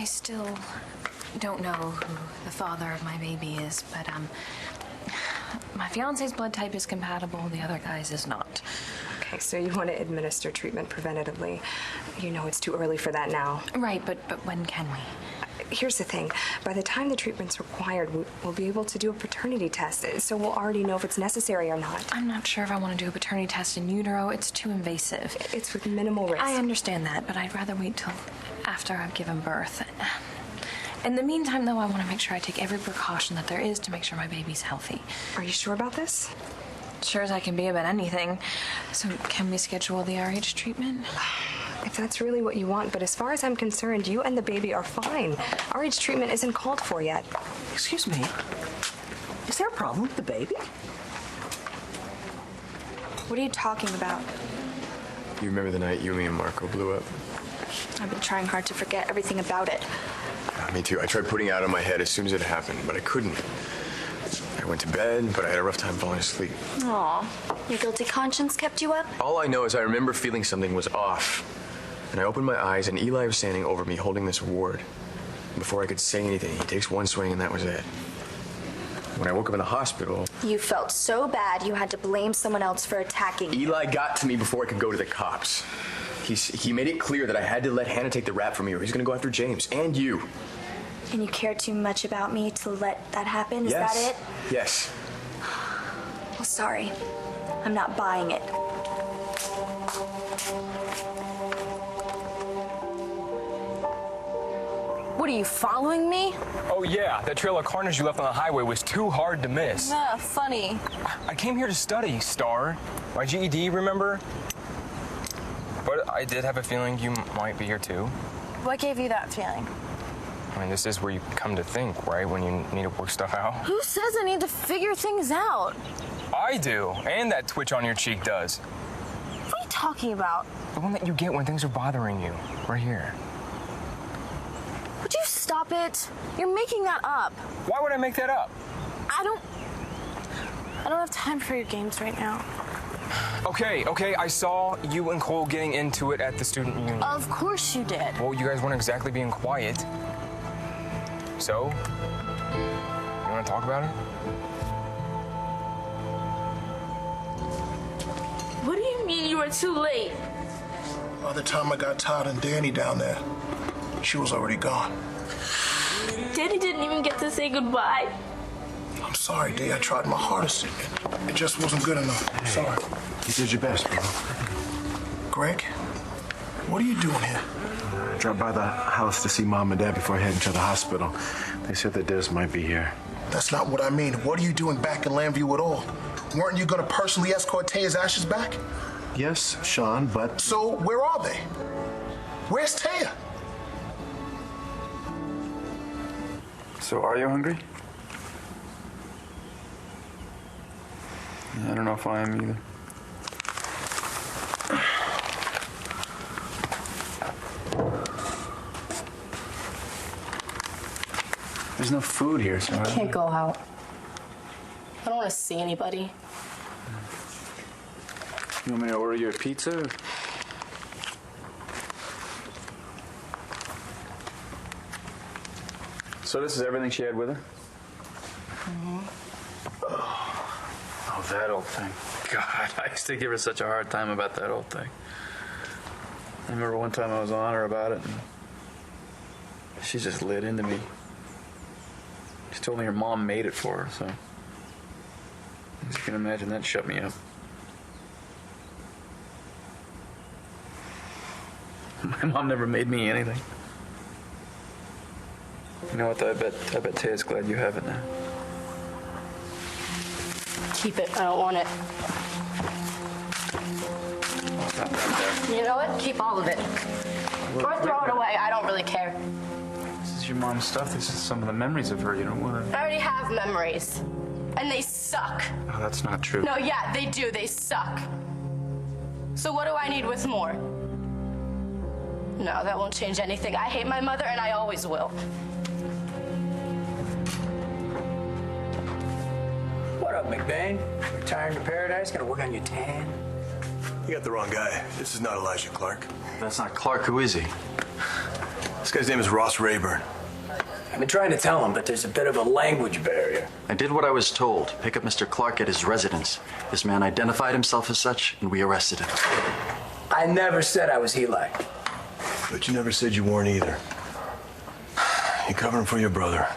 I still don't know who the father of my baby is, but, my fiance's blood type is compatible, the other guy's is not. Okay, so you want to administer treatment preventatively. You know it's too early for that now. Right, but when can we? Here's the thing. By the time the treatment's required, we'll be able to do a paternity test, so we'll already know if it's necessary or not. I'm not sure if I want to do a paternity test in utero. It's too invasive. It's with minimal risk. I understand that, but I'd rather wait till after I've given birth. In the meantime, though, I want to make sure I take every precaution that there is to make sure my baby's healthy. Are you sure about this? Sure as I can be about anything. So can we schedule the RH treatment? If that's really what you want, but as far as I'm concerned, you and the baby are fine. RH treatment isn't called for yet. Excuse me. Is there a problem with the baby? What are you talking about? You remember the night you, me, and Marco blew up? I've been trying hard to forget everything about it. Me too. I tried putting it out of my head as soon as it happened, but I couldn't. I went to bed, but I had a rough time falling asleep. Aw, your guilty conscience kept you up? All I know is I remember feeling something was off. And I opened my eyes, and Eli was standing over me holding this award. Before I could say anything, he takes one swing, and that was it. When I woke up in the hospital... You felt so bad you had to blame someone else for attacking you. Eli got to me before I could go to the cops. He made it clear that I had to let Hannah take the rap from me, or he's going to go after James and you. And you care too much about me to let that happen? Is Yes. that it? Yes. Well, sorry. I'm not buying it. What are you, following me? Oh, yeah. That trail of carnage you left on the highway was too hard to miss. Funny. I came here to study, Star. My GED, remember? But I did have a feeling you might be here, too. What gave you that feeling? I mean, this is where you come to think, right? When you need to work stuff out. Who says I need to figure things out? I do. And that twitch on your cheek does. What are you talking about? The one that you get when things are bothering you. Right here. Would you stop it? You're making that up. Why would I make that up? I don't have time for your games right now. Okay, I saw you and Cole getting into it at the student union. Of course you did. Well, you guys weren't exactly being quiet. So, you want to talk about it? What do you mean you were too late? By the time I got Todd and Danny down there, she was already gone. Danny didn't even get to say goodbye. I'm sorry, Dee. I tried my hardest. It just wasn't good enough. I'm sorry. You did your best, bro. Greg, what are you doing here? I dropped by the house to see Mom and Dad before heading to the hospital. They said that Des might be here. That's not what I mean. What are you doing back in Lambview at all? Weren't you going to personally escort Taya's ashes back? Yes, Sean, but... So, where are they? Where's Taya? So, are you hungry? I don't know if I am either. There's no food here, so... I can't go out. I don't want to see anybody. You want me to order you a pizza? So this is everything she had with her? Mm-hmm. Oh, that old thing. God, I used to give her such a hard time about that old thing. I remember one time I was on her about it, and she just lit into me. She told me her mom made it for her, so... As you can imagine, that shut me up. My mom never made me anything. You know what, though? I bet Taya's glad you have it now. Keep it. I don't want it. Stop that there. You know what? Keep all of it. Or throw it away. I don't really care. This is your mom's stuff. This is some of the memories of her. You don't want to... I already have memories. And they suck. No, that's not true. No, yeah, they do. They suck. So what do I need with more? No, that won't change anything. I hate my mother, and I always will. What up, McBain? Retiring to paradise? Gonna work on your tan? You got the wrong guy. This is not Elijah Clark. That's not Clark. Who is he? This guy's name is Ross Rayburn. I've been trying to tell him, but there's a bit of a language barrier. I did what I was told. Pick up Mr. Clark at his residence. This man identified himself as such, and we arrested him. I never said I was Eli. But you never said you weren't either. You covering for your brother.